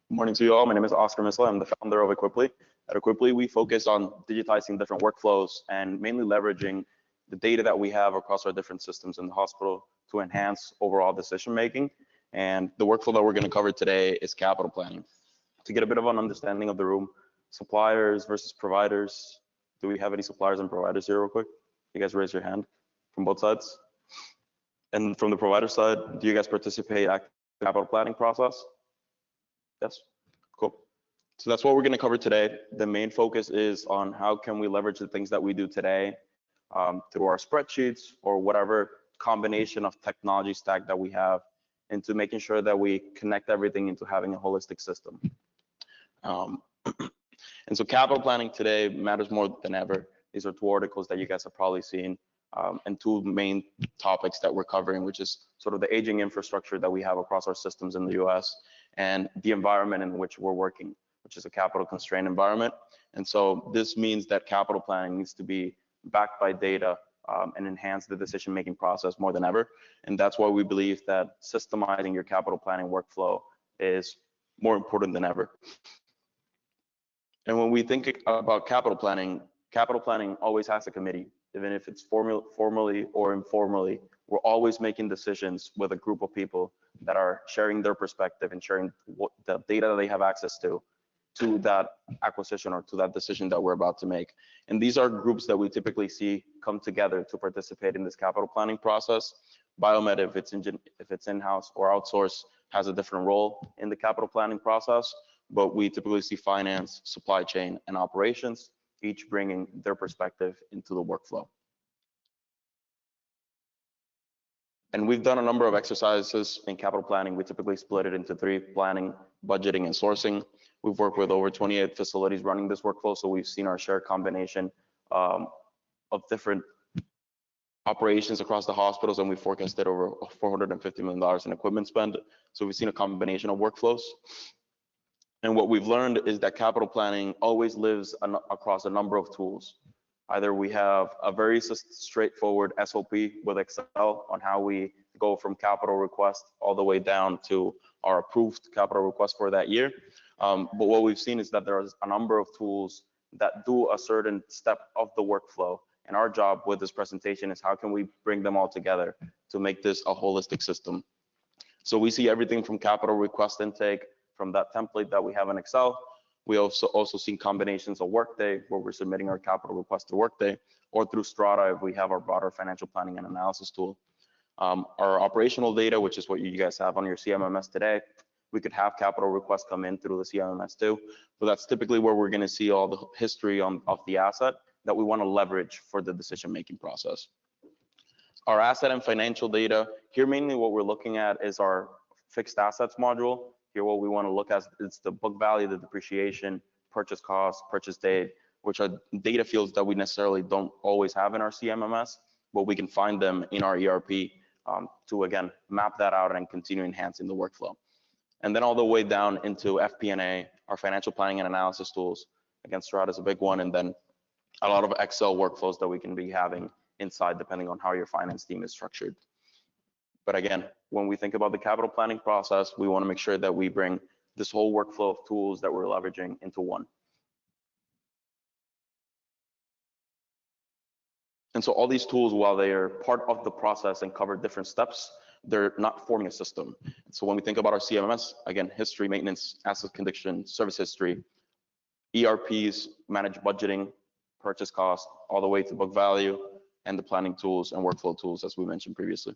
Morning to you all. My name is Oscar Misla. I'm the founder of Equiply. At Equiply, we focus on digitizing different workflows and mainly leveraging the data that we have across our different systems in the hospital to enhance overall decision making. And the workflow that we're going to cover today is capital planning. To get a bit of an understanding of the room, suppliers versus providers. Do we have any suppliers and providers here real quick? You guys raise your hand from both sides. And from the provider side, do you guys participate in the capital planning process? Yes, cool. So that's what we're going to cover today. The main focus is on how can we leverage the things that we do today through our spreadsheets or whatever combination of technology stack that we have into making sure that we connect everything into having a holistic system. And so capital planning today matters more than ever. These are two articles that you guys have probably seen and two main topics that we're covering, which is sort of the aging infrastructure that we have across our systems in the US and the environment in which we're working, which is a capital constrained environment. And so this means that capital planning needs to be backed by data and enhance the decision-making process more than ever. And that's why we believe that systemizing your capital planning workflow is more important than ever. And when we think about capital planning always has a committee, even if it's formally or informally. We're always making decisions with a group of people that are sharing their perspective and sharing the data that they have access to that acquisition or to that decision that we're about to make. And these are groups that we typically see come together to participate in this capital planning process. Biomed, if it's in-house or outsourced, has a different role in the capital planning process, but we typically see finance, supply chain, and operations, each bringing their perspective into the workflow. And we've done a number of exercises in capital planning. We typically split it into three: planning, budgeting, and sourcing. We've worked with over 28 facilities running this workflow, so we've seen our shared combination of different operations across the hospitals, and we forecasted over $450 million in equipment spend. So we've seen a combination of workflows. And what we've learned is that capital planning always lives across a number of tools. Either we have a very straightforward SOP with Excel on how we go from capital request all the way down to our approved capital request for that year. But what we've seen is that there's a number of tools that do a certain step of the workflow. And our job with this presentation is how can we bring them all together to make this a holistic system. So we see everything from capital request intake, from that template that we have in Excel. We also see combinations of Workday, where we're submitting our capital request to Workday, or through Strata if we have our broader financial planning and analysis tool. Our operational data, which is what you guys have on your CMMS today, we could have capital requests come in through the CMMS too. So that's typically where we're going to see all the history of the asset that we want to leverage for the decision-making process. Our asset and financial data, here mainly what we're looking at is our fixed assets module. Here what we want to look at is the book value, the depreciation, purchase cost, purchase date, which are data fields that we necessarily don't always have in our CMMS, but we can find them in our ERP to, again, map that out and continue enhancing the workflow. And then all the way down into FP&A, our financial planning and analysis tools. Again, Strata is a big one, and then a lot of Excel workflows that we can be having inside depending on how your finance team is structured. But again, when we think about the capital planning process, we want to make sure that we bring this whole workflow of tools that we're leveraging into one. And so all these tools, while they are part of the process and cover different steps, they're not forming a system. So when we think about our CMMS, again, history, maintenance, asset condition, service history, ERPs manage budgeting, purchase cost, all the way to book value, and the planning tools and workflow tools, as we mentioned previously.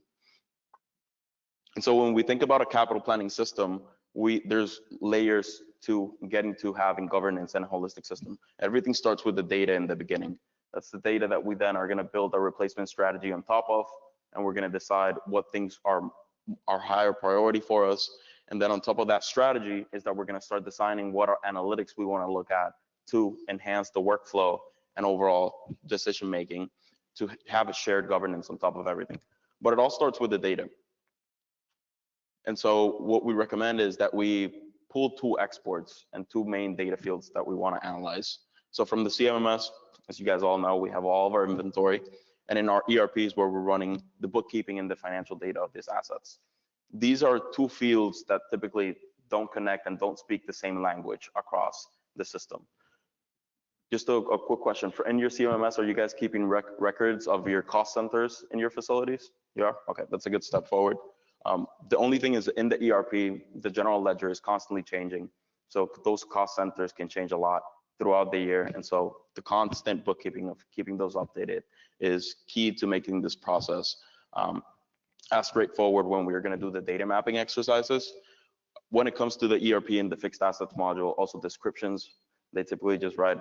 And so when we think about a capital planning system, there's layers to getting to having governance and a holistic system. Everything starts with the data in the beginning. That's the data that we then are going to build a replacement strategy on top of, and we're going to decide what things are higher priority for us. And then on top of that strategy is that we're going to start designing what our analytics we want to look at to enhance the workflow and overall decision making to have a shared governance on top of everything. But it all starts with the data. And so what we recommend is that we pull two exports and two main data fields that we want to analyze. So from the CMMS, as you guys all know, we have all of our inventory, and in our ERPs where we're running the bookkeeping and the financial data of these assets. These are two fields that typically don't connect and don't speak the same language across the system. Just a quick question. In your CMMS, are you guys keeping records of your cost centers in your facilities? You are? Okay, that's a good step forward. The only thing is in the ERP, the general ledger is constantly changing. So those cost centers can change a lot throughout the year. And so the constant bookkeeping of keeping those updated is key to making this process as straightforward when we're going to do the data mapping exercises. When it comes to the ERP and the fixed assets module, also descriptions, they typically just write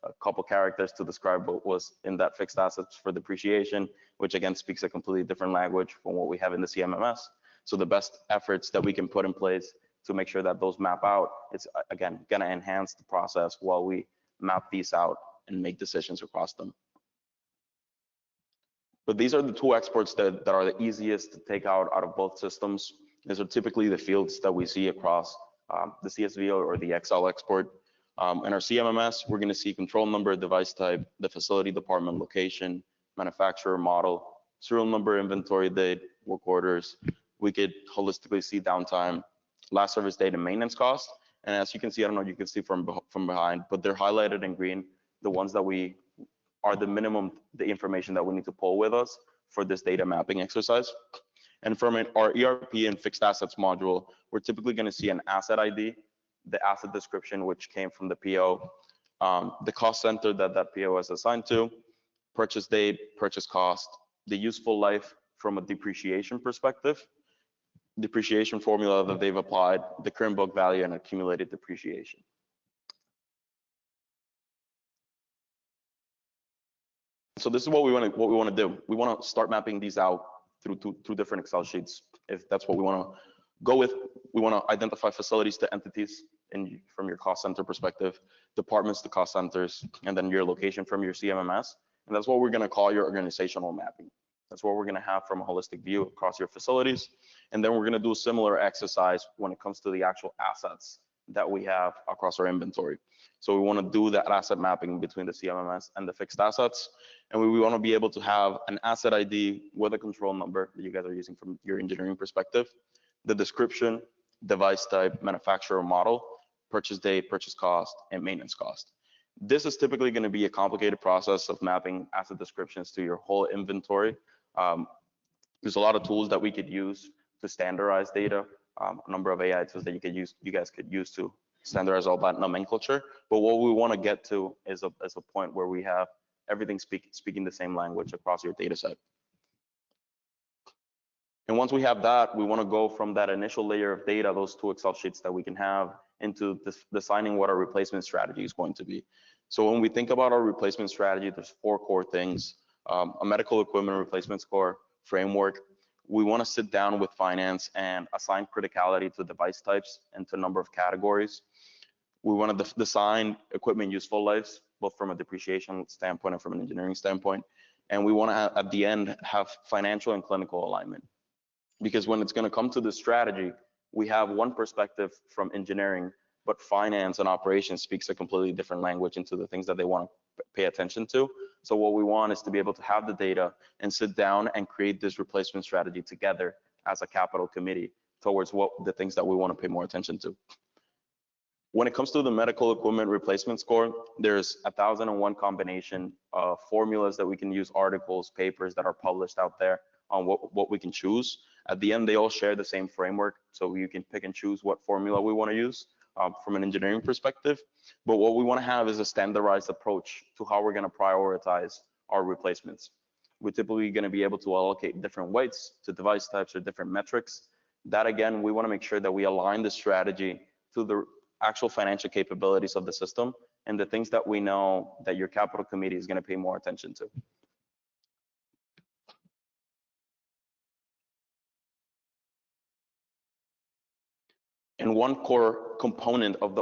a couple characters to describe what was in that fixed assets for depreciation, which again speaks a completely different language from what we have in the CMMS. So the best efforts that we can put in place to make sure that those map out, it's again going to enhance the process while we map these out and make decisions across them. But these are the two exports that are the easiest to take out of both systems. These are typically the fields that we see across the CSV or the Excel export. In our CMMS, we're going to see control number, device type, the facility, department, location, manufacturer, model, serial number, inventory date, work orders. We could holistically see downtime, last service date, and maintenance cost. And as you can see, I don't know if you can see from behind, but they're highlighted in green, the ones that we are the minimum, the information that we need to pull with us for this data mapping exercise. And from our ERP and fixed assets module, we're typically going to see an asset ID, the asset description, which came from the PO, the cost center that PO is assigned to, purchase date, purchase cost, the useful life from a depreciation perspective, depreciation formula that they've applied, the current book value, and accumulated depreciation. So this is what we want to do. We want to start mapping these out through two different Excel sheets. If that's what we want to go with, we want to identify facilities to entities from your cost center perspective, departments to cost centers, and then your location from your CMMS. And that's what we're going to call your organizational mapping. That's what we're going to have from a holistic view across your facilities. And then we're going to do a similar exercise when it comes to the actual assets that we have across our inventory. So we want to do that asset mapping between the CMMS and the fixed assets. And we want to be able to have an asset ID with a control number that you guys are using from your engineering perspective, the description, device type, manufacturer, model, purchase date, purchase cost, and maintenance cost. This is typically going to be a complicated process of mapping asset descriptions to your whole inventory. There's a lot of tools that we could use to standardize data, a number of AI tools that you guys could use to standardize all that nomenclature. But what we want to get to is a point where we have everything speaking the same language across your data set. And once we have that, we want to go from that initial layer of data, those two Excel sheets that we can have, into designing what our replacement strategy is going to be. So when we think about our replacement strategy, there's 4 core things: a medical equipment replacement score framework. We want to sit down with finance and assign criticality to device types and to number of categories. We want to design equipment useful lives, both from a depreciation standpoint and from an engineering standpoint. And we want to, at the end, have financial and clinical alignment. Because when it's going to come to this strategy, we have one perspective from engineering, but finance and operations speaks a completely different language into the things that they want to pay attention to. So what we want is to be able to have the data and sit down and create this replacement strategy together as a capital committee towards the things that we want to pay more attention to. When it comes to the medical equipment replacement score, there's 1,001 combination of formulas that we can use, articles, papers that are published out there on what we can choose. At the end, they all share the same framework, so you can pick and choose what formula we want to use from an engineering perspective. But what we want to have is a standardized approach to how we're going to prioritize our replacements. We're typically going to be able to allocate different weights to device types or different metrics. That, again, we want to make sure that we align the strategy to the actual financial capabilities of the system and the things that we know that your capital committee is going to pay more attention to. And one core component of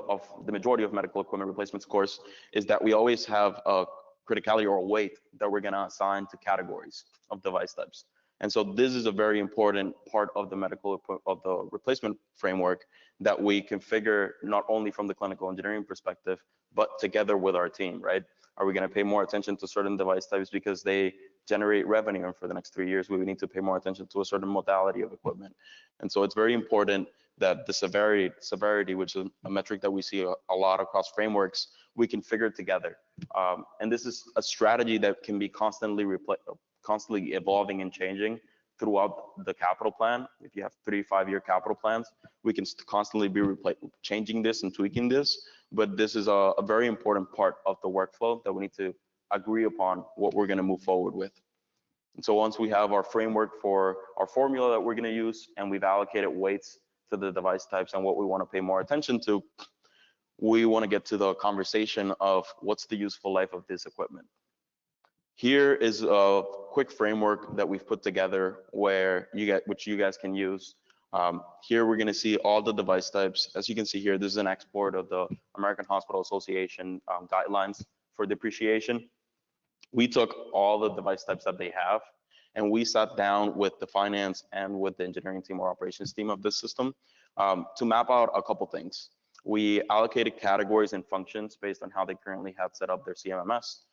the majority of medical equipment replacement scores is that we always have a criticality or a weight that we're going to assign to categories of device types. And so this is a very important part of the the replacement framework that we configure not only from the clinical engineering perspective, but together with our team, right? Are we going to pay more attention to certain device types because they generate revenue, and for the next 3 years we need to pay more attention to a certain modality of equipment? And so it's very important that the severity, which is a metric that we see a lot across frameworks, we can figure together. And this is a strategy that can be constantly evolving and changing throughout the capital plan. If you have 3 to 5 year capital plans, we can constantly be changing this and tweaking this. But this is a very important part of the workflow that we need to agree upon what we're going to move forward with. And so once we have our framework for our formula that we're going to use, and we've allocated weights to the device types and what we want to pay more attention to, we want to get to the conversation of what's the useful life of this equipment. Here is a quick framework that we've put together which you guys can use. Here we're going to see all the device types. As you can see here, this is an export of the American Hospital Association guidelines for depreciation. We took all the device types that they have, and we sat down with the finance and with the engineering team or operations team of this system to map out a couple things. We allocated categories and functions based on how they currently have set up their CMMS.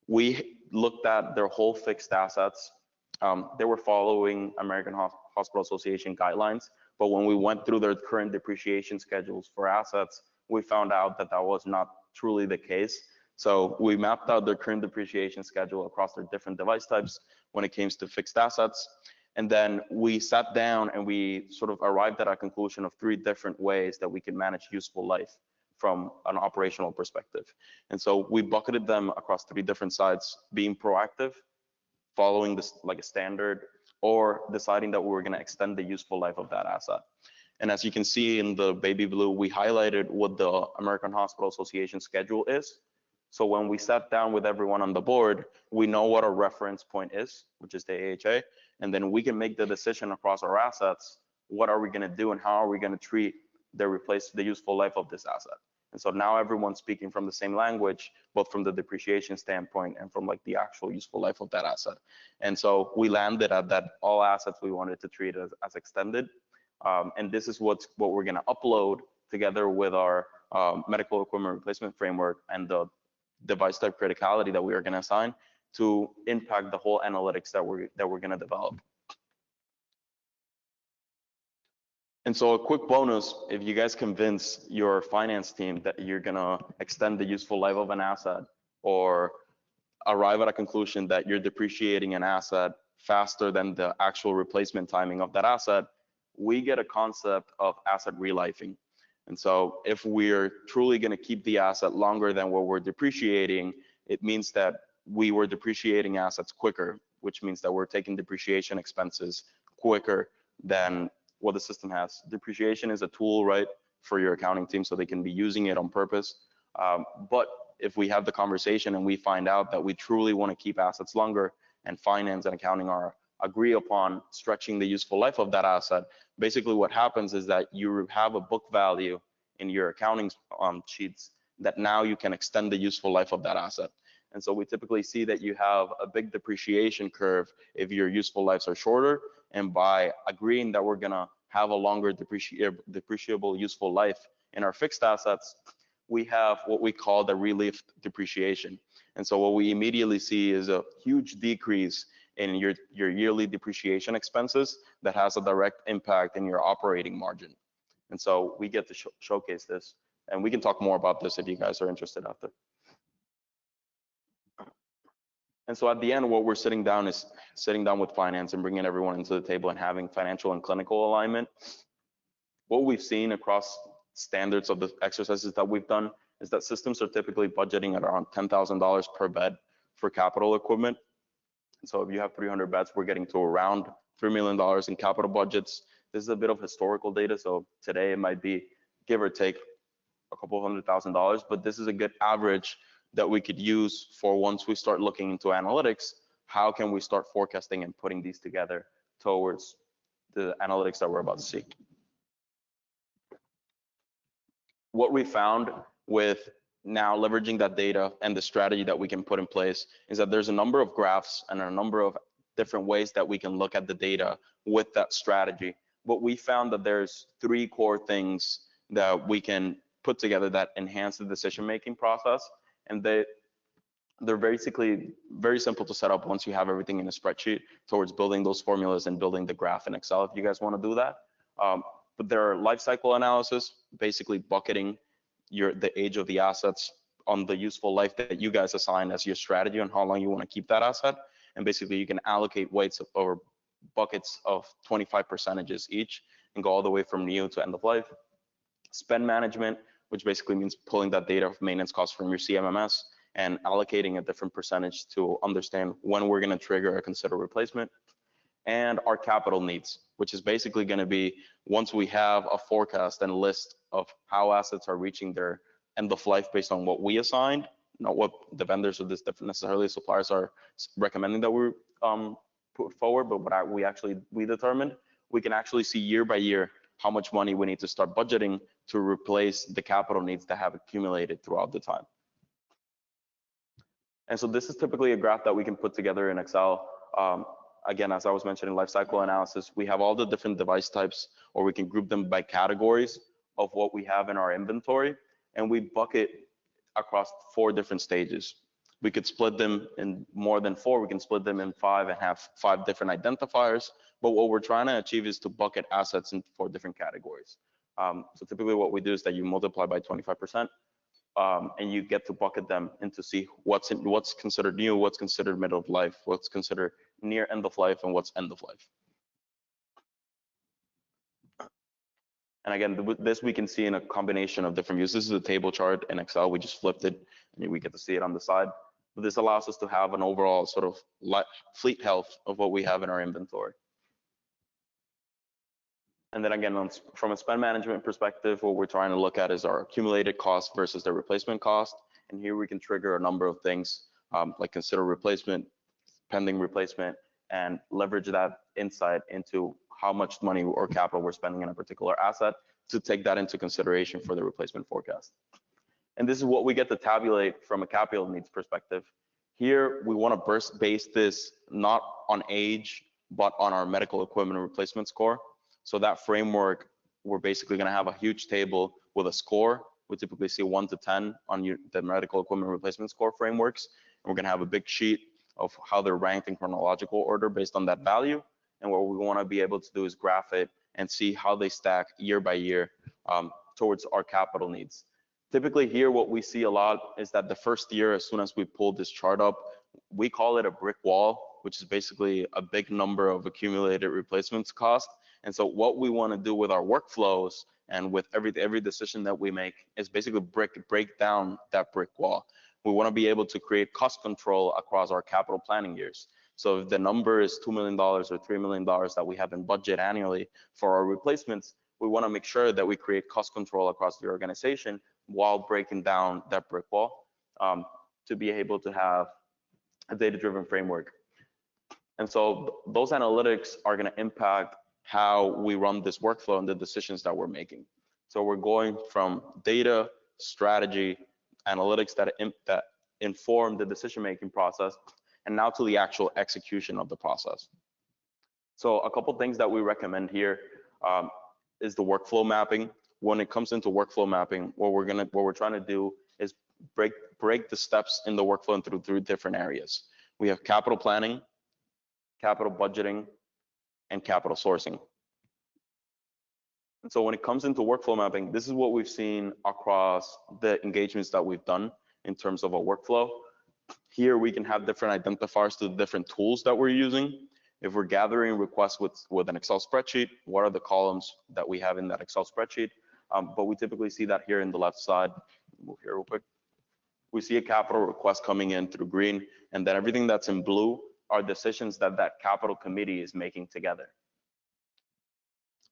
We looked at their whole fixed assets. They were following American Hospital Association guidelines, but when we went through their current depreciation schedules for assets, we found out that that was not truly the case. So we mapped out their current depreciation schedule across their different device types when it came to fixed assets. And then we sat down and we sort of arrived at a conclusion of 3 different ways that we can manage useful life from an operational perspective. And so we bucketed them across 3 different sides: being proactive, following this like a standard, or deciding that we were going to extend the useful life of that asset. And as you can see in the baby blue, we highlighted what the American Hospital Association schedule is. So when we sat down with everyone on the board, we know what our reference point is, which is the AHA, and then we can make the decision across our assets, what are we going to do and how are we going to treat the useful life of this asset. And so now everyone's speaking from the same language, both from the depreciation standpoint and from like the actual useful life of that asset. And so we landed at that all assets we wanted to treat as extended. And this is what we're going to upload together with our medical equipment replacement framework and the device type criticality that we are going to assign to impact the whole analytics that we're going to develop. And so a quick bonus, if you guys convince your finance team that you're going to extend the useful life of an asset or arrive at a conclusion that you're depreciating an asset faster than the actual replacement timing of that asset, we get a concept of asset relifing. And so if we're truly going to keep the asset longer than what we're depreciating, it means that we were depreciating assets quicker, which means that we're taking depreciation expenses quicker than what the system has. Depreciation is a tool, right, for your accounting team so they can be using it on purpose. But if we have the conversation and we find out that we truly want to keep assets longer, and finance and accounting agree upon stretching the useful life of that asset, basically what happens is that you have a book value in your accounting sheets that now you can extend the useful life of that asset. And so we typically see that you have a big depreciation curve if your useful lives are shorter, and by agreeing that we're gonna have a longer depreciable useful life in our fixed assets, we have what we call the relief depreciation. And so what we immediately see is a huge decrease in your yearly depreciation expenses that has a direct impact in your operating margin. And so we get to showcase this, and we can talk more about this if you guys are interested after. And so at the end, what we're sitting down with finance and bringing everyone into the table and having financial and clinical alignment. What we've seen across standards of the exercises that we've done is that systems are typically budgeting at around $10,000 per bed for capital equipment. And so if you have 300 beds, we're getting to around $3 million in capital budgets. This is a bit of historical data, so today it might be give or take a couple $100,000, but this is a good average that we could use for once we start looking into analytics. How can we start forecasting and putting these together towards the analytics that we're about to see? What we found with now leveraging that data and the strategy that we can put in place is that there's a number of graphs and a number of different ways that we can look at the data with that strategy. But we found that there's 3 core things that we can put together that enhance the decision-making process. And they're basically very simple to set up once you have everything in a spreadsheet towards building those formulas and building the graph in Excel if you guys want to do that. But there are life cycle analysis, basically bucketing the age of the assets on the useful life that you guys assign as your strategy on how long you want to keep that asset. And basically you can allocate weights or buckets of 25 percentages each and go all the way from new to end of life. Spend management, which basically means pulling that data of maintenance costs from your CMMS and allocating a different percentage to understand when we're going to trigger or consider replacement. And our capital needs, which is basically going to be once we have a forecast and list of how assets are reaching their end of life based on what we assigned, not what the vendors or this necessarily suppliers are recommending that we put forward, but what we determined, we can actually see year by year how much money we need to start budgeting to replace the capital needs that have accumulated throughout the time. And so this is typically a graph that we can put together in Excel. Again, as I was mentioning, life cycle analysis, we have all the different device types, or we can group them by categories of what we have in our inventory, and we bucket across 4 different stages. We could split them in more than 4. We can split them in 5 and have 5 different identifiers. But what we're trying to achieve is to bucket assets in 4 different categories. So typically what we do is that you multiply by 25%, and you get to bucket them into see what's considered new, what's considered middle of life, what's considered near end of life, and what's end of life. And again, this we can see in a combination of different views. This is a table chart in Excel. We just flipped it, and we get to see it on the side. But this allows us to have an overall sort of fleet health of what we have in our inventory. And then again, from a spend management perspective, what we're trying to look at is our accumulated cost versus the replacement cost. And here we can trigger a number of things, like consider replacement, pending replacement, and leverage that insight into how much money or capital we're spending in a particular asset to take that into consideration for the replacement forecast. And this is what we get to tabulate from a capital needs perspective. Here, we want to base this not on age, but on our medical equipment replacement score. So that framework, we're basically going to have a huge table with a score. We typically see 1 to 10 on the medical equipment replacement score frameworks. And we're going to have a big sheet of how they're ranked in chronological order based on that value. And what we want to be able to do is graph it and see how they stack year by year towards our capital needs. Typically here, what we see a lot is that the first year, as soon as we pull this chart up, we call it a brick wall, which is basically a big number of accumulated replacements cost. And so what we want to do with our workflows and with every decision that we make is basically break down that brick wall. We want to be able to create cost control across our capital planning years. So if the number is $2 million or $3 million that we have in budget annually for our replacements, we want to make sure that we create cost control across the organization while breaking down that brick wall to be able to have a data-driven framework. And so those analytics are going to impact how we run this workflow and the decisions that we're making. So we're going from data, strategy, analytics that inform the decision-making process, and now to the actual execution of the process. So a couple things that we recommend here is the workflow mapping. When it comes into workflow mapping, what we're trying to do is break the steps in the workflow into 3 different areas. We have capital planning, capital budgeting, and capital sourcing. And so when it comes into workflow mapping, this is what we've seen across the engagements that we've done in terms of a workflow. Here we can have different identifiers to the different tools that we're using. If we're gathering requests with an Excel spreadsheet, what are the columns that we have in that Excel spreadsheet? But we typically see that here in the left side. Move here real quick. We see a capital request coming in through green, and then everything that's in blue are decisions that capital committee is making together.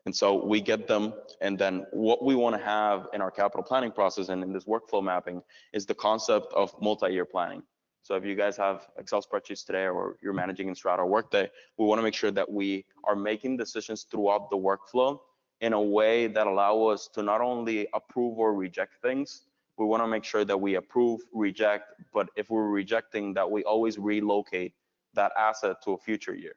And so we get them, and then what we want to have in our capital planning process and in this workflow mapping is the concept of multi-year planning. So if you guys have Excel spreadsheets today or you're managing in Strata or Workday, we want to make sure that we are making decisions throughout the workflow in a way that allow us to not only approve or reject things, we want to make sure that we approve, reject, but if we're rejecting that, we always relocate that asset to a future year.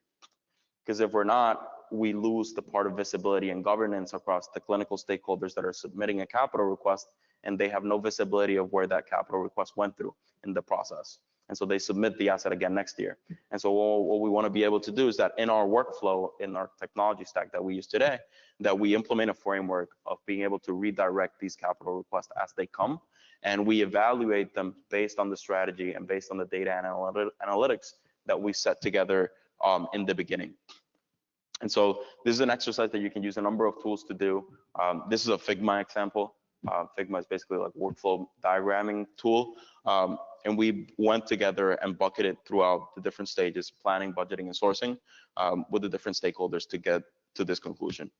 Because if we're not, we lose the part of visibility and governance across the clinical stakeholders that are submitting a capital request, and they have no visibility of where that capital request went through in the process. And so they submit the asset again next year. And so what we want to be able to do is that in our workflow, in our technology stack that we use today, that we implement a framework of being able to redirect these capital requests as they come, and we evaluate them based on the strategy and based on the data and analytics that we set together in the beginning. And so this is an exercise that you can use a number of tools to do. This is a Figma example. Figma is basically like workflow diagramming tool. And we went together and bucketed throughout the different stages, planning, budgeting, and sourcing with the different stakeholders to get to this conclusion.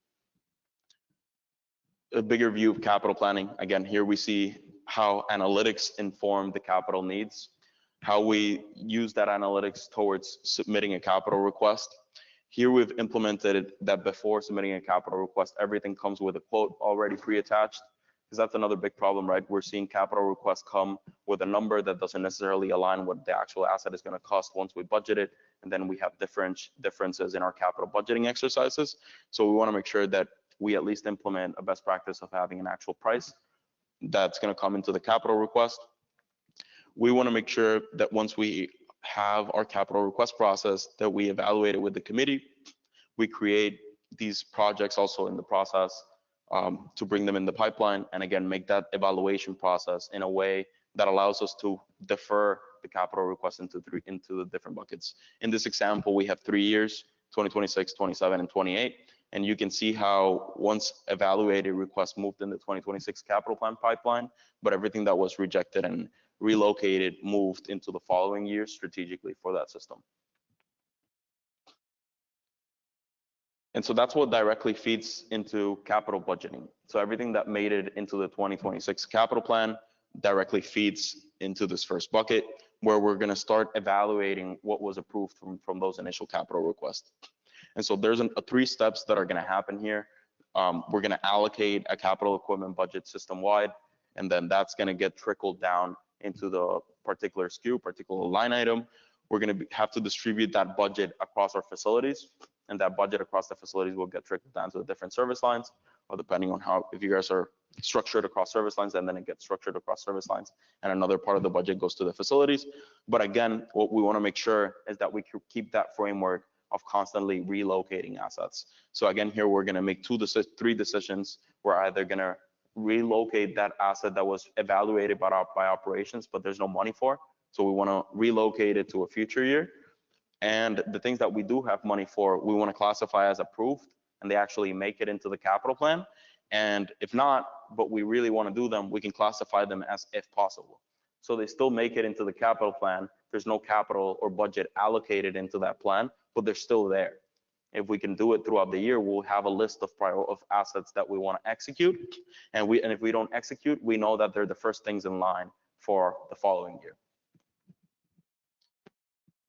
A bigger view of capital planning. Again, here we see how analytics inform the capital needs, how we use that analytics towards submitting a capital request. Here we've implemented that before submitting a capital request, everything comes with a quote already pre-attached, because that's another big problem, right? We're seeing capital requests come with a number that doesn't necessarily align with the actual asset is going to cost once we budget it, and then we have differences in our capital budgeting exercises. So we want to make sure that we at least implement a best practice of having an actual price that's going to come into the capital request. We want to make sure that once we have our capital request process, that we evaluate it with the committee. We create these projects also in the process to bring them in the pipeline, and again, make that evaluation process in a way that allows us to defer the capital request into the different buckets. In this example, we have 3 years, 2026, 27, and 28. And you can see how once evaluated requests moved in the 2026 capital plan pipeline, but everything that was rejected and relocated moved into the following year strategically for that system. And so that's what directly feeds into capital budgeting. So everything that made it into the 2026 capital plan directly feeds into this first bucket, where we're going to start evaluating what was approved from those initial capital requests. And so there's 3 steps that are going to happen here. We're going to allocate a capital equipment budget system-wide, and then that's going to get trickled down into the particular SKU, particular line item. We're going to have to distribute that budget across our facilities, and that budget across the facilities will get trickled down to the different service lines, or depending on how, if you guys are structured across service lines, and then it gets structured across service lines, and another part of the budget goes to the facilities. But again, what we want to make sure is that we keep that framework of constantly relocating assets. So again, here we're going to make 3 decisions. We're either going to relocate that asset that was evaluated by operations, but there's no money for, so we want to relocate it to a future year. And the things that we do have money for, we want to classify as approved, and they actually make it into the capital plan. And if not, but we really want to do them, we can classify them as if possible. So they still make it into the capital plan. There's no capital or budget allocated into that plan, but they're still there. If we can do it throughout the year, we'll have a list of assets that we want to execute. And if we don't execute, we know that they're the first things in line for the following year.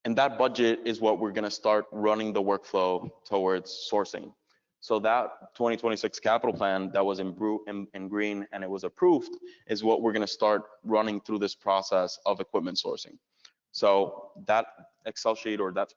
And that budget is what we're going to start running the workflow towards sourcing. So that 2026 capital plan that was in green and it was approved is what we're going to start running through this process of equipment sourcing. So that Excel sheet or that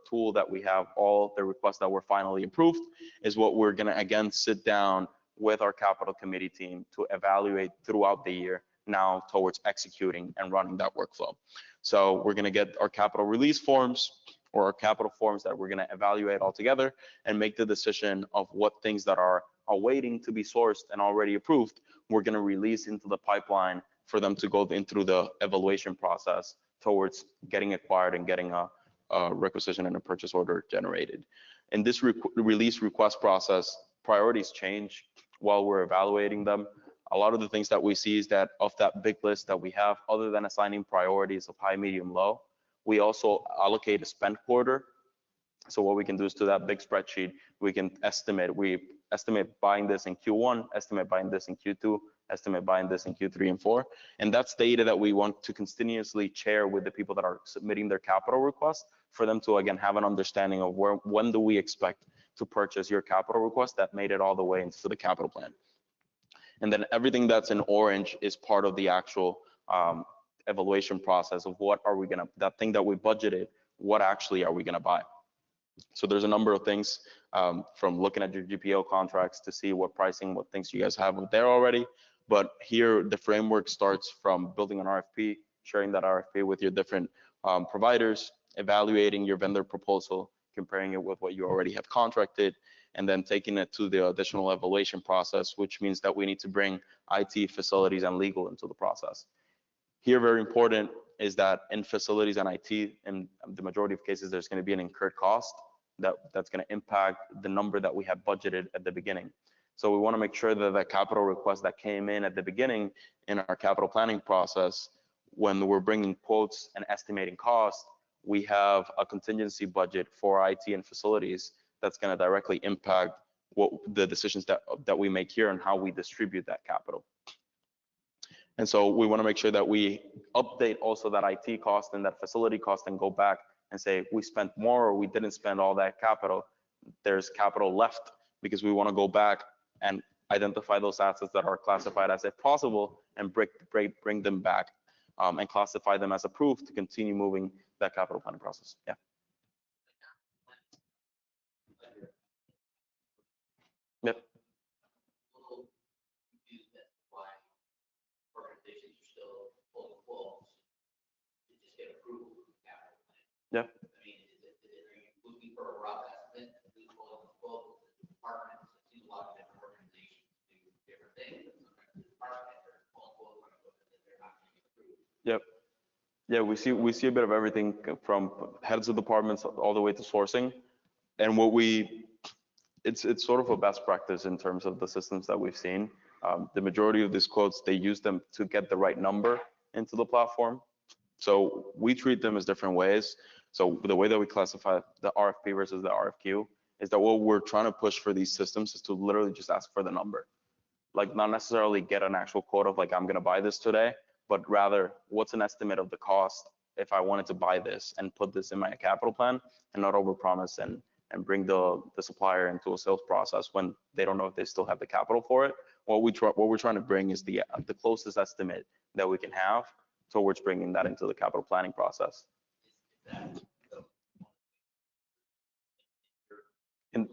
tool that we have all the requests that were finally approved is what we're going to again sit down with our capital committee team to evaluate throughout the year now towards executing and running that workflow. So we're going to get our capital release forms or our capital forms that we're going to evaluate all together and make the decision of what things that are awaiting to be sourced and already approved, we're going to release into the pipeline for them to go in through the evaluation process towards getting acquired and getting a requisition and a purchase order generated. In this release request process, priorities change while we're evaluating them. A lot of the things that we see is that of that big list that we have, other than assigning priorities of high, medium, low, we also allocate a spend quarter. So what we can do is to that big spreadsheet, we can estimate, buying this in Q1, estimate buying this in Q2, estimate buying this in Q3 and 4. And that's data that we want to continuously share with the people that are submitting their capital requests for them to, again, have an understanding of when do we expect to purchase your capital request that made it all the way into the capital plan. And then everything that's in orange is part of the actual evaluation process of what are we gonna, that thing that we budgeted, what actually are we gonna buy? So there's a number of things from looking at your GPO contracts to see what pricing, what things you guys have there already. But here the framework starts from building an RFP, sharing that RFP with your different providers, evaluating your vendor proposal, comparing it with what you already have contracted, and then taking it to the additional evaluation process, which means that we need to bring IT, facilities, and legal into the process. Here, very important is that in facilities and IT, in the majority of cases, there's going to be an incurred cost that's going to impact the number that we have budgeted at the beginning. So we want to make sure that the capital request that came in at the beginning in our capital planning process, when we're bringing quotes and estimating costs, we have a contingency budget for IT and facilities that's going to directly impact what the decisions that we make here and how we distribute that capital. And so we want to make sure that we update also that IT cost and that facility cost and go back and say we spent more or we didn't spend all that capital. There's capital left because we want to go back and identify those assets that are classified as if possible and bring them back and classify them as approved to continue moving that capital planning process. Yeah. Yep. Yeah. I mean, are you looking for a rough estimate? Departments, it seems a lot of different organizations do different things. Sometimes the department or they're not going to get approved. Yep. Yeah, we see a bit of everything from heads of departments all the way to sourcing. And it's sort of a best practice in terms of the systems that we've seen. The majority of these quotes, they use them to get the right number into the platform. So we treat them as different ways. So the way that we classify the RFP versus the RFQ is that what we're trying to push for these systems is to literally just ask for the number. Like not necessarily get an actual quote of like, I'm gonna buy this today, but rather what's an estimate of the cost if I wanted to buy this and put this in my capital plan and not overpromise and bring the supplier into a sales process when they don't know if they still have the capital for it. What we're trying to bring is the closest estimate that we can have towards bringing that into the capital planning process. And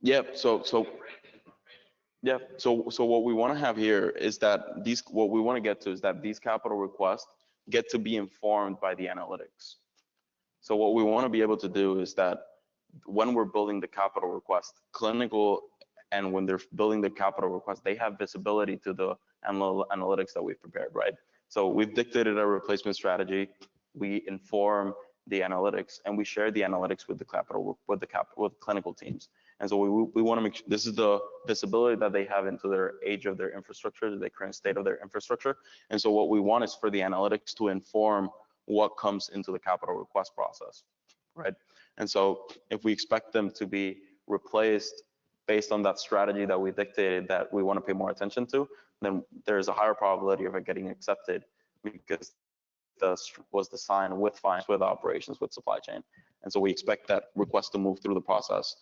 yeah, so what we want to have here is that what we want to get to is that these capital requests get to be informed by the analytics. So what we want to be able to do is that when we're building the capital request, clinical, and when they're building the capital request, they have visibility to the analytics that we've prepared, right? So we've dictated a replacement strategy, we inform the analytics, and we share the analytics with the clinical teams. And so we want to make sure this is the visibility that they have into their age of their infrastructure, the current state of their infrastructure. And so what we want is for the analytics to inform what comes into the capital request process, right? And so if we expect them to be replaced based on that strategy that we dictated that we want to pay more attention to, then there's a higher probability of it getting accepted because this was designed with finance, with operations, with supply chain. And so we expect that request to move through the process.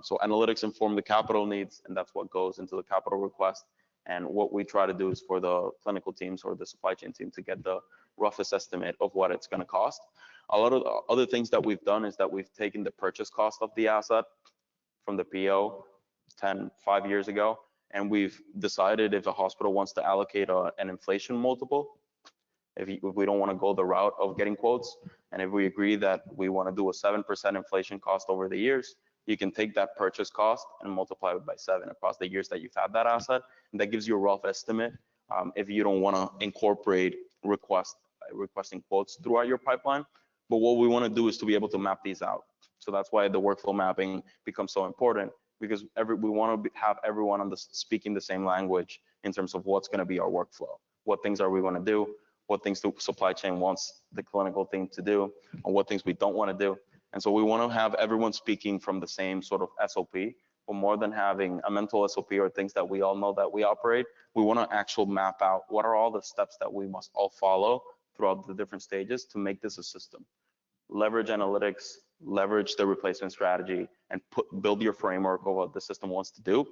So analytics inform the capital needs, and that's what goes into the capital request. And what we try to do is for the clinical teams or the supply chain team to get the roughest estimate of what it's going to cost. A lot of the other things that we've done is that we've taken the purchase cost of the asset from the PO 5 years ago, and we've decided if a hospital wants to allocate an inflation multiple, if we don't want to go the route of getting quotes, and if we agree that we want to do a 7% inflation cost over the years, you can take that purchase cost and multiply it by 7 across the years that you've had that asset, and that gives you a rough estimate if you don't want to incorporate requesting quotes throughout your pipeline. But what we want to do is to be able to map these out. So that's why the workflow mapping becomes so important, because we want to have everyone speaking the same language in terms of what's going to be our workflow. What things are we going to do? What things the supply chain wants the clinical team to do, and what things we don't want to do. And so we want to have everyone speaking from the same sort of SOP, but more than having a mental SOP or things that we all know that we operate, we want to actually map out what are all the steps that we must all follow throughout the different stages to make this a system. Leverage analytics, leverage the replacement strategy, and build your framework of what the system wants to do.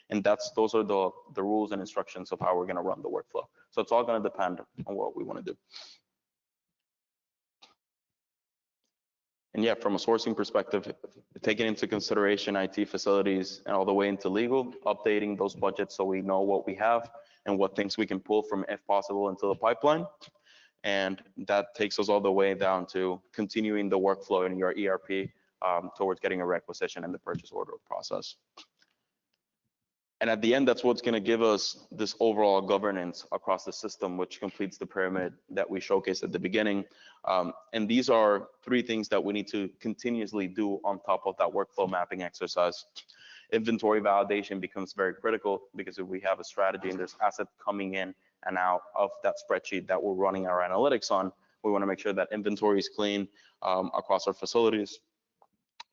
And those are the rules and instructions of how we're going to run the workflow. So it's all going to depend on what we want to do. And yeah, from a sourcing perspective, taking into consideration IT facilities and all the way into legal, updating those budgets so we know what we have and what things we can pull from, if possible, into the pipeline. And that takes us all the way down to continuing the workflow in your ERP towards getting a requisition and the purchase order process. And at the end, that's what's going to give us this overall governance across the system, which completes the pyramid that we showcased at the beginning. And these are three things that we need to continuously do on top of that workflow mapping exercise. Inventory validation becomes very critical because if we have a strategy and there's assets coming in and out of that spreadsheet that we're running our analytics on, we want to make sure that inventory is clean across our facilities.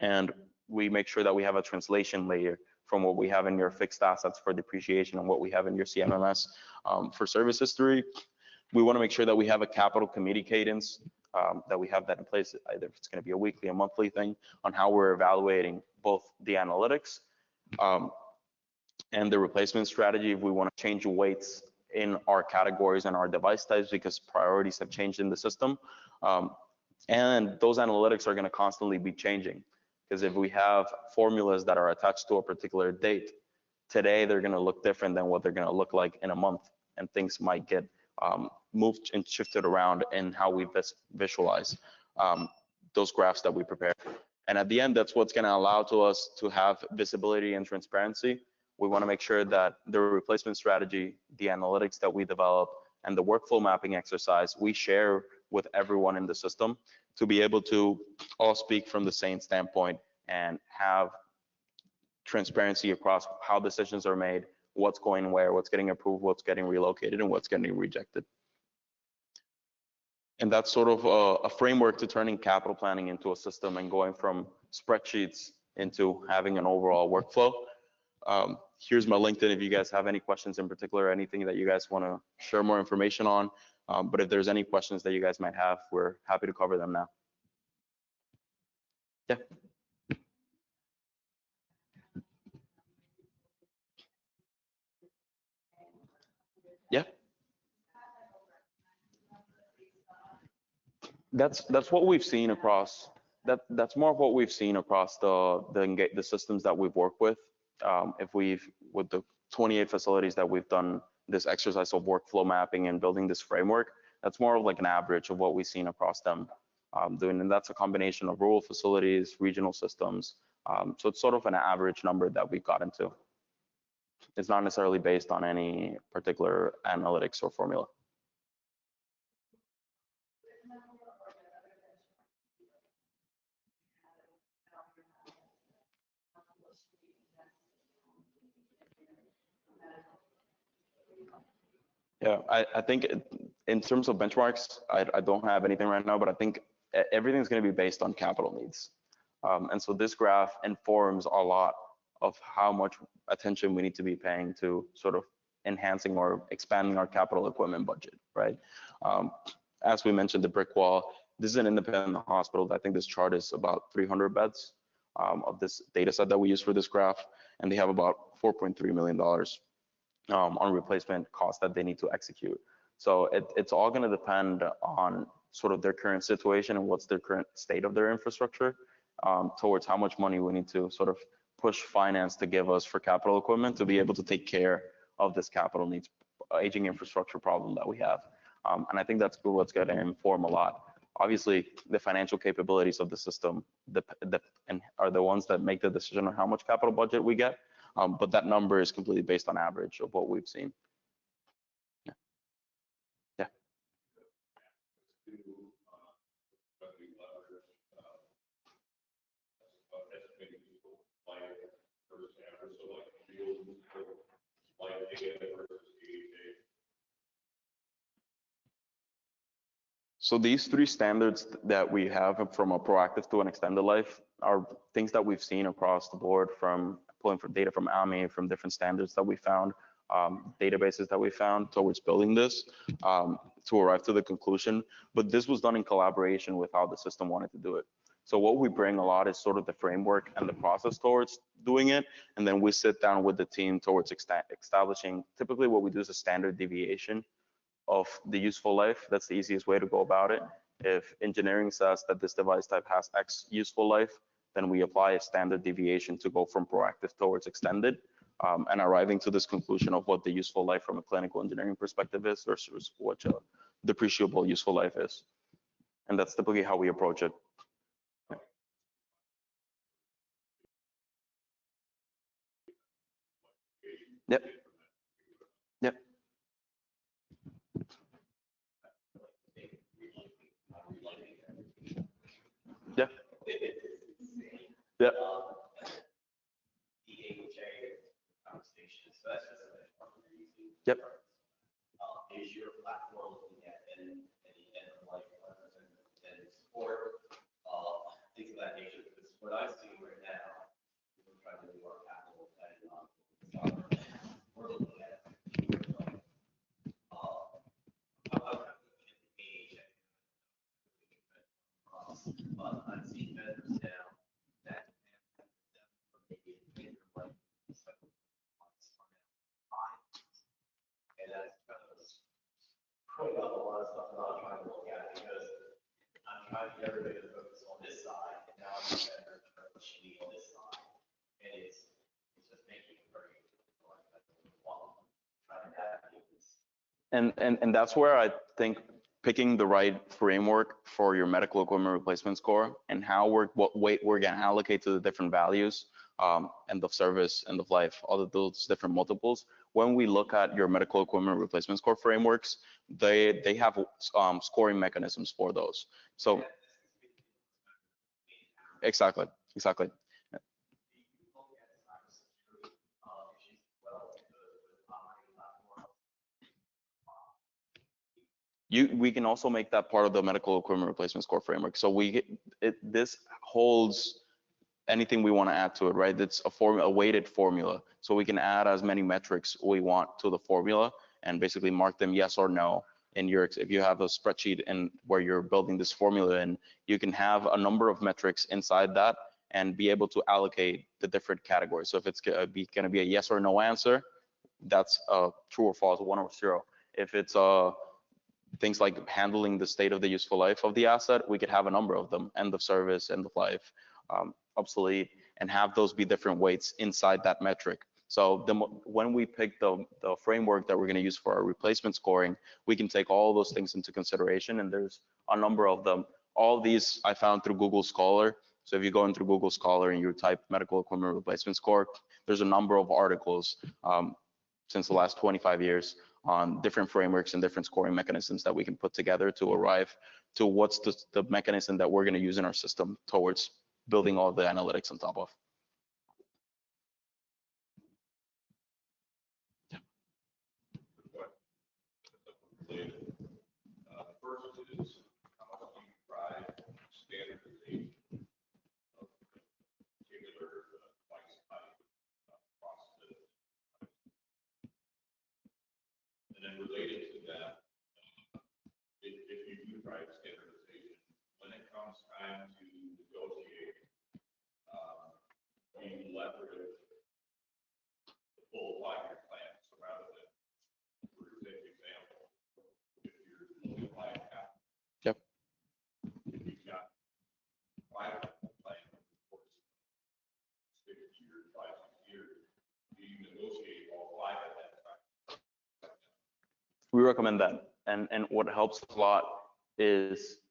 And we make sure that we have a translation layer from what we have in your fixed assets for depreciation and what we have in your CMMS for service history. We want to make sure that we have a capital committee cadence, that we have that in place, either if it's going to be a weekly, a monthly thing, on how we're evaluating both the analytics and the replacement strategy. If we want to change weights in our categories and our device types because priorities have changed in the system. And those analytics are going to constantly be changing. Because if we have formulas that are attached to a particular date, today they're going to look different than what they're going to look like in a month, and things might get moved and shifted around in how we visualize those graphs that we prepare. And at the end, that's what's going to allow to us to have visibility and transparency. We want to make sure that the replacement strategy, the analytics that we develop, and the workflow mapping exercise we share with everyone in the system to be able to all speak from the same standpoint and have transparency across how decisions are made, what's going where, what's getting approved, what's getting relocated, and what's getting rejected. And that's sort of a framework to turning capital planning into a system and going from spreadsheets into having an overall workflow. Here's my LinkedIn if you guys have any questions in particular, anything that you guys want to share more information on. But if there's any questions that you guys might have, we're happy to cover them now. Yeah. Yeah. That's what we've seen across. That's more of what we've seen across the systems that we've worked with. If with the 28 facilities that we've done this exercise of workflow mapping and building this framework, that's more of like an average of what we've seen across them doing, and that's a combination of rural facilities, regional systems. So it's sort of an average number that we've got into. It's not necessarily based on any particular analytics or formula. Yeah, I think in terms of benchmarks, I don't have anything right now, but I think everything's going to be based on capital needs. And so this graph informs a lot of how much attention we need to be paying to sort of enhancing or expanding our capital equipment budget, right? As we mentioned, the brick wall, this is an independent hospital. I think this chart is about 300 beds of this data set that we use for this graph, and they have about $4.3 million on replacement costs that they need to execute. So it's all going to depend on sort of their current situation and what's their current state of their infrastructure towards how much money we need to sort of push finance to give us for capital equipment to be able to take care of this capital needs aging infrastructure problem that we have. And I think that's what's going to inform a lot. Obviously, the financial capabilities of the system and are the ones that make the decision on how much capital budget we get. But that number is completely based on average of what we've seen. Yeah. Yeah. So these three standards that we have from a proactive to an extended life are things that we've seen across the board from pulling from data from AMI, from different standards that we found, databases that we found towards building this to arrive to the conclusion. But this was done in collaboration with how the system wanted to do it. So what we bring a lot is sort of the framework and the process towards doing it. And then we sit down with the team towards establishing, typically what we do is a standard deviation of the useful life. That's the easiest way to go about it. If engineering says that this device type has X useful life, then we apply a standard deviation to go from proactive towards extended, and arriving to this conclusion of what the useful life from a clinical engineering perspective is versus what a depreciable useful life is. And that's typically how we approach it. Yep. Yep. Yeah. Yeah. Conversation, so that's just a benchmark we're using. Yep. Is your platform looking at any end of life and support, things of that nature? Because what I see right now, we're trying to do our capital planning on, we're looking at, I'm not looking at the age, but I've seen vendors now that maybe end of life, and that's kind of putting up a lot of stuff that I'm trying to look at because I'm trying to get everybody to focus on this side, and now I'm pushing me on this side, and it's just making it very difficult. While trying to navigate this. And that's where I think picking the right framework for your medical equipment replacement score and what weight we're going to allocate to the different values, end of service, end of life, all of those different multiples. When we look at your medical equipment replacement score frameworks, they have scoring mechanisms for those. So exactly. We can also make that part of the medical equipment replacement score framework. So this holds anything we want to add to it, right? It's a weighted formula. So we can add as many metrics we want to the formula and basically mark them yes or no. If you have a spreadsheet and where you're building this formula and you can have a number of metrics inside that and be able to allocate the different categories. So if it's going to be a yes or no answer, that's a true or false, 1 or 0. If it's things like handling the state of the useful life of the asset, we could have a number of them: end of service, end of life, obsolete, and have those be different weights inside that metric. So when we pick the framework that we're going to use for our replacement scoring, we can take all those things into consideration, and there's a number of them. All these I found through Google Scholar. So if you go into Google Scholar and you type medical equipment replacement score, there's a number of articles since the last 25 years on different frameworks and different scoring mechanisms that we can put together to arrive to what's the mechanism that we're going to use in our system towards building all the analytics on top of. First is how much do you drive standardization of particular device type process? And then related to that, if you do drive standardization, when it comes time to negotiate, you leverage the full 5-year plan. So rather than, for example, if you're only applying half. Yep. If you've got 5 plan for 6 years, 5, 6 years, you negotiate all 5 at that time. We recommend that. And what helps a lot is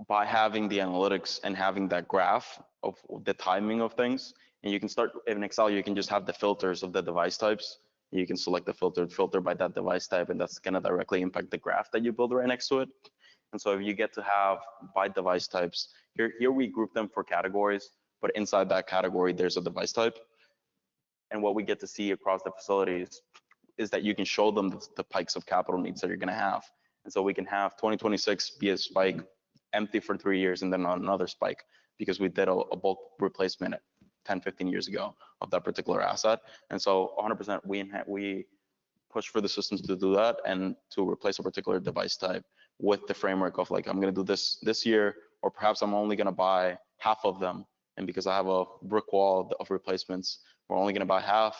by having the analytics and having that graph of the timing of things. And you can start in Excel, you can just have the filters of the device types. You can select the filter by that device type, and that's going to directly impact the graph that you build right next to it. And so if you get to have by device types, here we group them for categories, but inside that category, there's a device type. And what we get to see across the facilities is that you can show them the pikes of capital needs that you're going to have. And so we can have 2026 be a spike, empty for 3 years, and then another spike because we did a bulk replacement 10, 15 years ago of that particular asset. And so 100% we push for the systems to do that and to replace a particular device type with the framework of like, I'm going to do this year, or perhaps I'm only going to buy half of them. And because I have a brick wall of replacements, we're only going to buy half.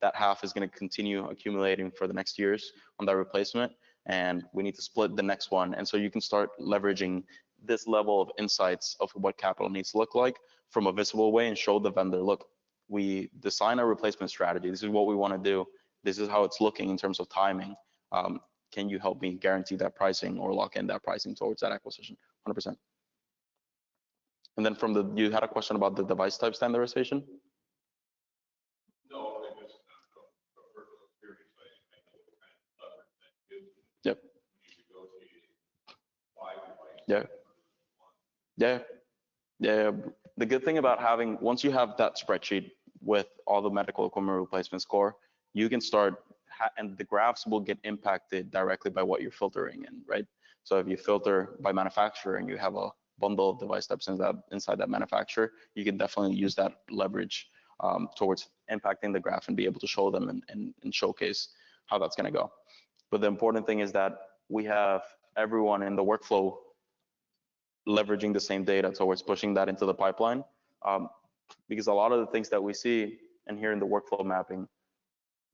That half is going to continue accumulating for the next years on that replacement. and we need to split the next one. And so you can start leveraging this level of insights of what capital needs to look like from a visible way and show the vendor, look, we design a replacement strategy. This is what we want to do. This is how it's looking in terms of timing. Can you help me guarantee that pricing or lock in that pricing towards that acquisition? 100%. And then from the, you had a question about the device type standardization? No, I just, from personal experience, I know what kind of leverage that gives you. Yep. When you negotiate 5 devices. Yeah. Yeah. Yeah. The good thing about having, once you have that spreadsheet with all the medical equipment replacement score, you can start, and the graphs will get impacted directly by what you're filtering in, right? So if you filter by manufacturer and you have a bundle of device types inside that manufacturer, you can definitely use that leverage towards impacting the graph and be able to show them and showcase how that's going to go. But the important thing is that we have everyone in the workflow leveraging the same data towards pushing that into the pipeline. Because a lot of the things that we see and here in the workflow mapping,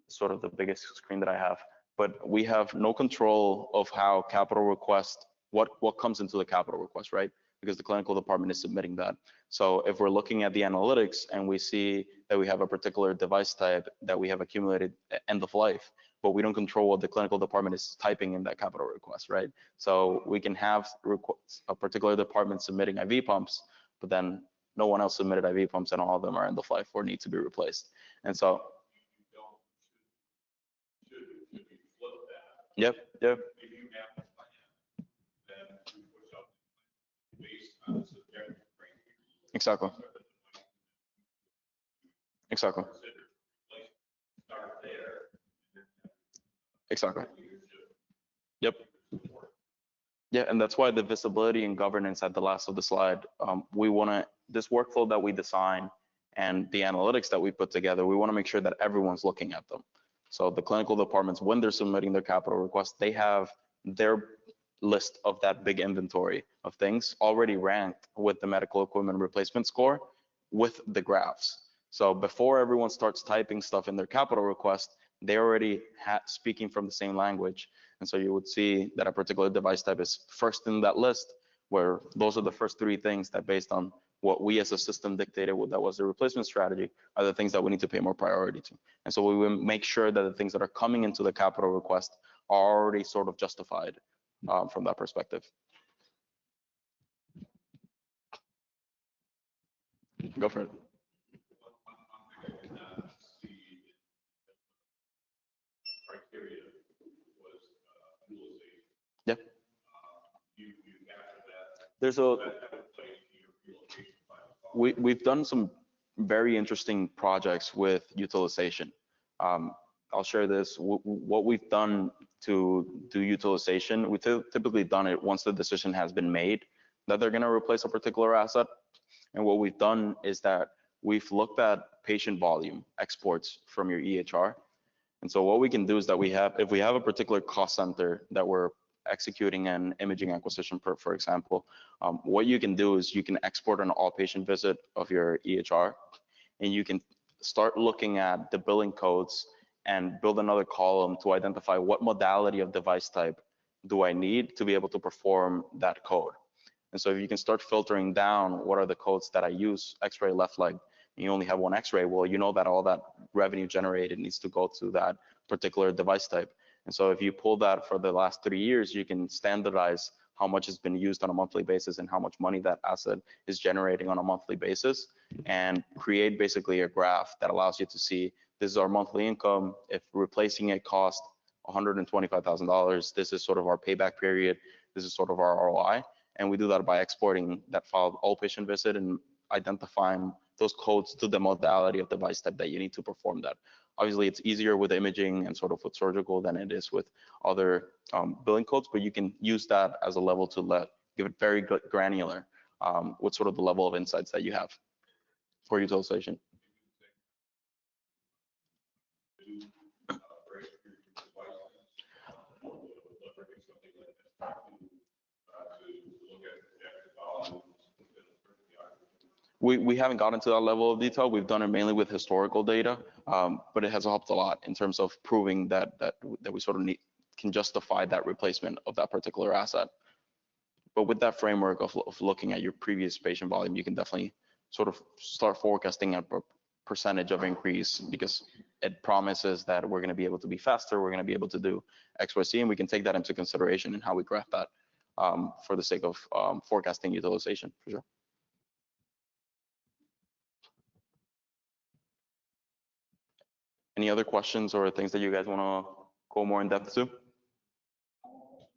sort of the biggest screen that I have, but we have no control of how capital request, what comes into the capital request, right? Because the clinical department is submitting that. So if we're looking at the analytics and we see that we have a particular device type that we have accumulated end of life, but we don't control what the clinical department is typing in that capital request, right? So we can have a particular department submitting IV pumps, but then no one else submitted IV pumps and all of them are end of life or need to be replaced. And so Should we flip that? Yep. If you have a plan, then we push out the plan based on the subjective criteria. Exactly. Exactly. Start there. Exactly. Yep. Yeah, and that's why the visibility and governance at the last of the slide, we want to, this workflow that we design and the analytics that we put together, we want to make sure that everyone's looking at them. So the clinical departments, when they're submitting their capital request, they have their list of that big inventory of things already ranked with the medical equipment replacement score with the graphs. So before everyone starts typing stuff in their capital request, they already speaking from the same language. And so you would see that a particular device type is first in that list, where those are the first 3 things that based on what we as a system dictated, that was the replacement strategy, are the things that we need to pay more priority to. And so we will make sure that the things that are coming into the capital request are already sort of justified from that perspective. Go for it. Criteria was utilization. Yep. You capture that. There's a, we've done some very interesting projects with utilization. I'll share this. What we've done to do utilization, we typically done it once the decision has been made that they're going to replace a particular asset. And what we've done is that we've looked at patient volume exports from your EHR. And so what we can do is that we have, if we have a particular cost center that we're executing an imaging acquisition, for example, what you can do is you can export an all patient visit of your EHR, and you can start looking at the billing codes and build another column to identify what modality of device type do I need to be able to perform that code. And so if you can start filtering down what are the codes that I use, X-ray left leg, and you only have one X-ray, well, you know that all that revenue generated needs to go to that particular device type. And so if you pull that for the last 3 years, you can standardize how much has been used on a monthly basis and how much money that asset is generating on a monthly basis, and create basically a graph that allows you to see this is our monthly income. If replacing it cost $125,000, this is sort of our payback period. This is sort of our ROI. And we do that by exporting that file, all patient visit, and identifying those codes to the modality of device type that you need to perform that. Obviously, it's easier with imaging and sort of with surgical than it is with other billing codes, but you can use that as a level to give it very good granular with sort of the level of insights that you have for utilization. We haven't gotten to that level of detail. We've done it mainly with historical data, but it has helped a lot in terms of proving that we sort of need can justify that replacement of that particular asset. But with that framework of looking at your previous patient volume, you can definitely sort of start forecasting a percentage of increase, because it promises that we're going to be able to be faster, we're going to be able to do X, Y, Z, and we can take that into consideration in how we graph that for the sake of forecasting utilization, for sure. Any other questions or things that you guys want to go more in depth to?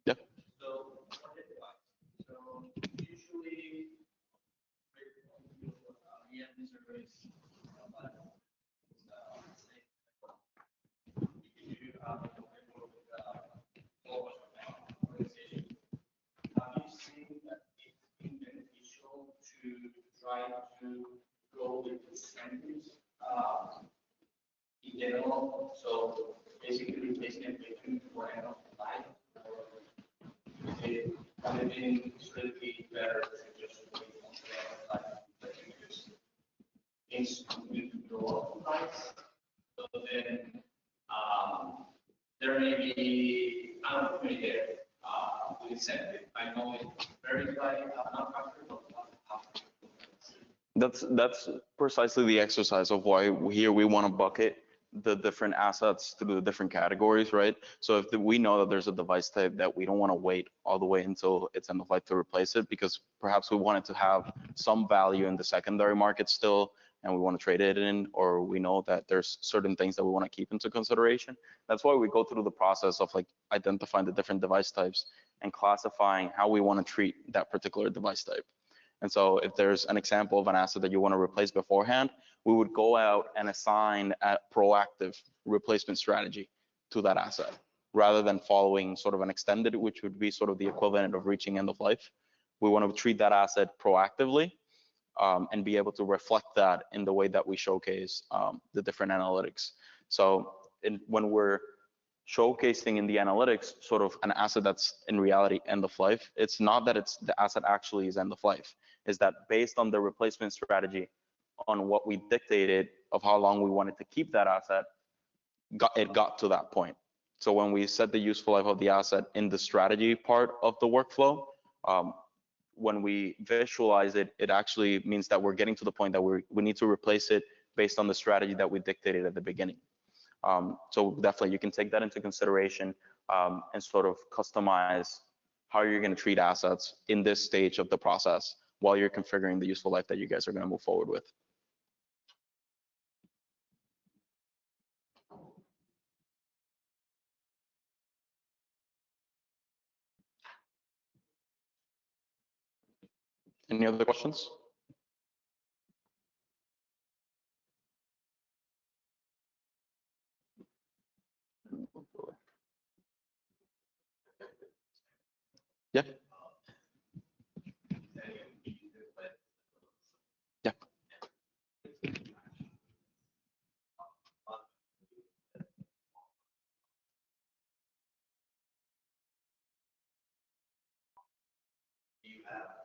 Yeah. So usually, the end user is have you seen that it's been beneficial to try to go with incentives in general? So basically replacing it between for end of life, or have it been strictly better to just wait on the end of life, that you just instantly go up in price? So then there may be an opportunity there with incentive. I know it varies by manufacturer, but That's precisely the exercise of why here we want to bucket the different assets through the different categories, right? So if we know that there's a device type that we don't want to wait all the way until it's end of life to replace it, because perhaps we want it to have some value in the secondary market still, and we want to trade it in, or we know that there's certain things that we want to keep into consideration. That's why we go through the process of like identifying the different device types and classifying how we want to treat that particular device type. And so if there's an example of an asset that you want to replace beforehand, we would go out and assign a proactive replacement strategy to that asset, rather than following sort of an extended, which would be sort of the equivalent of reaching end of life. We want to treat that asset proactively and be able to reflect that in the way that we showcase the different analytics. So when we're showcasing in the analytics sort of an asset that's in reality end of life, it's not that it's the asset actually is end of life, is that based on the replacement strategy on what we dictated of how long we wanted to keep that asset, it got to that point. So when we set the useful life of the asset in the strategy part of the workflow, when we visualize it, it actually means that we're getting to the point that we need to replace it based on the strategy that we dictated at the beginning. So definitely you can take that into consideration and sort of customize how you're going to treat assets in this stage of the process while you're configuring the useful life that you guys are going to move forward with. Any other questions? Yeah. Yeah. you have